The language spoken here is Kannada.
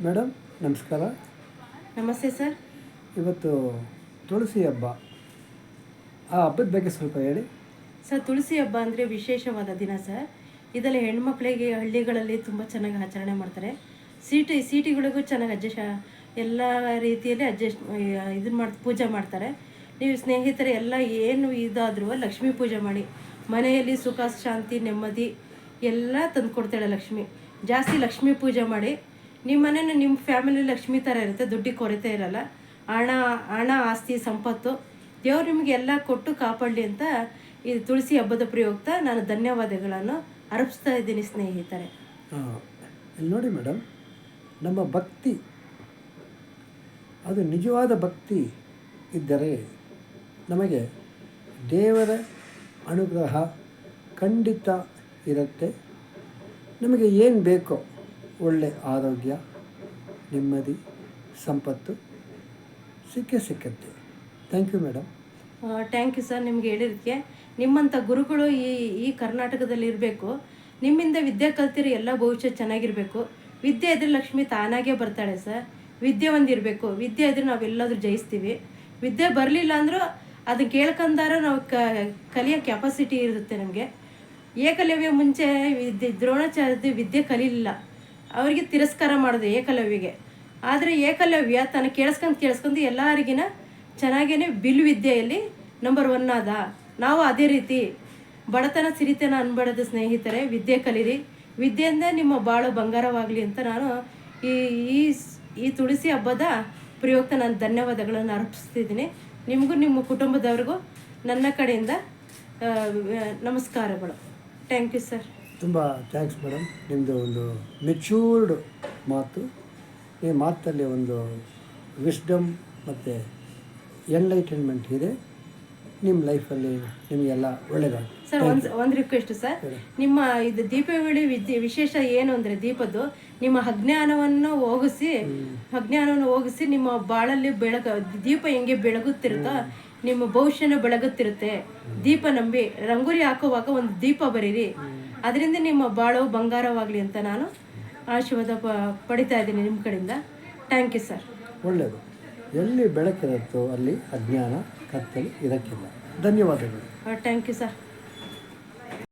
ಮೇಡಮ್ ನಮಸ್ಕಾರ. ನಮಸ್ತೆ ಸರ್. ಇವತ್ತು ತುಳಸಿ ಹಬ್ಬ, ಆ ಹಬ್ಬದ ಬಗ್ಗೆ ಸ್ವಲ್ಪ ಹೇಳಿ. ಸರ್, ತುಳಸಿ ಹಬ್ಬ ಅಂದರೆ ವಿಶೇಷವಾದ ದಿನ ಸರ್. ಇದರಲ್ಲಿ ಹೆಣ್ಮಕ್ಳಿಗೆ ಹಳ್ಳಿಗಳಲ್ಲಿ ತುಂಬ ಚೆನ್ನಾಗಿ ಆಚರಣೆ ಮಾಡ್ತಾರೆ. ಸಿಟಿಗಳಿಗೂ ಚೆನ್ನಾಗಿ ಎಲ್ಲ ರೀತಿಯಲ್ಲಿ ಇದನ್ನು ಪೂಜೆ ಮಾಡ್ತಾರೆ. ನೀವು ಸ್ನೇಹಿತರೆ ಎಲ್ಲ ಏನು ಇದಾದರೂ ಲಕ್ಷ್ಮೀ ಪೂಜೆ ಮಾಡಿ ಮನೆಯಲ್ಲಿ ಸುಖ ಶಾಂತಿ ನೆಮ್ಮದಿ ಎಲ್ಲ ತಂದುಕೊಡ್ತಾಳೆ ಲಕ್ಷ್ಮಿ. ಜಾಸ್ತಿ ಲಕ್ಷ್ಮೀ ಪೂಜೆ ಮಾಡಿ ನಿಮ್ಮ ಮನೇನ ನಿಮ್ಮ ಫ್ಯಾಮಿಲಿ ಲಕ್ಷ್ಮಿ ಥರ ಇರುತ್ತೆ. ದುಡ್ಡಿಗೆ ಕೊರತೆ ಇರಲ್ಲ. ಹಣ ಆಸ್ತಿ ಸಂಪತ್ತು ದೇವ್ರು ನಿಮಗೆ ಎಲ್ಲ ಕೊಟ್ಟು ಕಾಪಾಡಲಿ ಅಂತ ಈ ತುಳಸಿ ಹಬ್ಬದ ಪ್ರಯುಕ್ತ ನಾನು ಧನ್ಯವಾದಗಳನ್ನು ಅರ್ಪಿಸ್ತಾ ಇದ್ದೀನಿ ಸ್ನೇಹಿತರೆ. ಇಲ್ಲಿ ನೋಡಿ ಮೇಡಮ್, ನಮ್ಮ ಭಕ್ತಿ ಅದು ನಿಜವಾದ ಭಕ್ತಿ ಇದ್ದರೆ ನಮಗೆ ದೇವರ ಅನುಗ್ರಹ ಖಂಡಿತ ಇರುತ್ತೆ. ನಮಗೆ ಏನು ಬೇಕೋ ಒಳ್ಳೆ ಆರೋಗ್ಯ, ನೆಮ್ಮದಿ, ಸಂಪತ್ತು ಸಿಕ್ಕತ್ತೆ. Thank you madam. Thank you sir. ನಿಮ್ಗೆ ಹೇಳಿದ್ದಕ್ಕೆ ನಿಮ್ಮಂಥ ಗುರುಗಳು ಈ ಕರ್ನಾಟಕದಲ್ಲಿ ಇರಬೇಕು. ನಿಮ್ಮಿಂದ ವಿದ್ಯೆ ಕಲ್ತಿರೋ ಎಲ್ಲ ಭವಿಷ್ಯ ಚೆನ್ನಾಗಿರಬೇಕು. ವಿದ್ಯೆ ಇದ್ರೆ ಲಕ್ಷ್ಮಿ ತಾನಾಗೇ ಬರ್ತಾಳೆ ಸರ್. ವಿದ್ಯೆ ಒಂದಿರಬೇಕು. ವಿದ್ಯೆ ಇದ್ರೆ ನಾವೆಲ್ಲಾದರೂ ಜಯಿಸ್ತೀವಿ. ವಿದ್ಯೆ ಬರಲಿಲ್ಲ ಅಂದರೂ ಅದನ್ನು ಕೇಳ್ಕೊಂಡಾರ ನಾವು ಕಲಿಯೋ ಕೆಪಾಸಿಟಿ ಇರುತ್ತೆ ನಮಗೆ. ಏಕಲವ್ಯ ಮುಂಚೆ ದ್ರೋಣಾಚಾರ್ಯ ವಿದ್ಯೆ ಕಲೀಲಿಲ್ಲ. ಅವರಿಗೆ ತಿರಸ್ಕಾರ ಮಾಡೋದು ಏಕಲವ್ಯಗೆ. ಆದರೆ ಏಕಲವ್ಯ ತನ್ನ ಕೇಳಿಸ್ಕೊಂಡು ಎಲ್ಲರಿಗಿನ ಚೆನ್ನಾಗೇ ವಿದ್ಯೆಯಲ್ಲಿ ನಂಬರ್ 1 ಆದ. ನಾವು ಅದೇ ರೀತಿ ಬಡತನ ಸಿರಿತನ ಅನ್ಬೇಡದ ಸ್ನೇಹಿತರೆ. ವಿದ್ಯೆ ಕಲೀರಿ. ವಿದ್ಯೆಯಿಂದ ನಿಮ್ಮ ಬಾಳು ಬಂಗಾರವಾಗಲಿ ಅಂತ ನಾನು ಈ ತುಳಸಿ ಹಬ್ಬದ ಪ್ರಯುಕ್ತ ನಾನು ಧನ್ಯವಾದಗಳನ್ನು ಅರ್ಪಿಸ್ತಿದ್ದೀನಿ. ನಿಮಗೂ ನಿಮ್ಮ ಕುಟುಂಬದವ್ರಿಗೂ ನನ್ನ ಕಡೆಯಿಂದ ನಮಸ್ಕಾರಗಳು. Thank you sir. ತುಂಬ ಥ್ಯಾಂಕ್ಸ್ ಮೇಡಮ್. ನಿಮ್ಮದು ಒಂದು ಮೆಚ್ಯೂರ್ಡ್ ಮಾತು. ಈ ಮಾತಲ್ಲಿ ಒಂದು ವಿಸ್ಡಮ್ ಮತ್ತು ಎನ್ಲೈಟನ್ಮೆಂಟ್ ಇದೆ. ನಿಮ್ಮ ಲೈಫಲ್ಲಿ ನಿಮಗೆಲ್ಲ ಒಳ್ಳೆಯದಾಗಿ ಸರ್. ಒಂದು ರಿಕ್ವೆಸ್ಟ್ ಸರ್, ನಿಮ್ಮ ಇದು ದೀಪಾವಳಿ ವಿಶೇಷ ಏನು ಅಂದರೆ ದೀಪದ್ದು ನಿಮ್ಮ ಅಜ್ಞಾನವನ್ನು ಹೋಗಿಸಿ ನಿಮ್ಮ ಬಾಳಲ್ಲಿ ದೀಪ ಹೆಂಗೆ ಬೆಳಗುತ್ತಿರುತ್ತೋ ನಿಮ್ಮ ಭವಿಷ್ಯನ ಬೆಳಗುತ್ತಿರುತ್ತೆ. ದೀಪ ನಂಬಿ ರಂಗೋಲಿ ಹಾಕುವಾಗ ಒಂದು ದೀಪ ಬರೀರಿ. ಅದರಿಂದ ನಿಮ್ಮ ಬಾಳು ಬಂಗಾರವಾಗಲಿ ಅಂತ ನಾನು ಆಶೀರ್ವಾದ ಪಡಿತಾ ಇದ್ದೀನಿ ನಿಮ್ಮ ಕಡೆಯಿಂದ. Thank you sir. ಒಳ್ಳೆಯದು. ಎಲ್ಲಿ ಬೆಳಕಿರುತ್ತೋ ಅಲ್ಲಿ ಅಜ್ಞಾನ ಕತ್ತಲು ಇರೋಕ್ಕಿಲ್ಲ. ಧನ್ಯವಾದಗಳು. Thank you sir.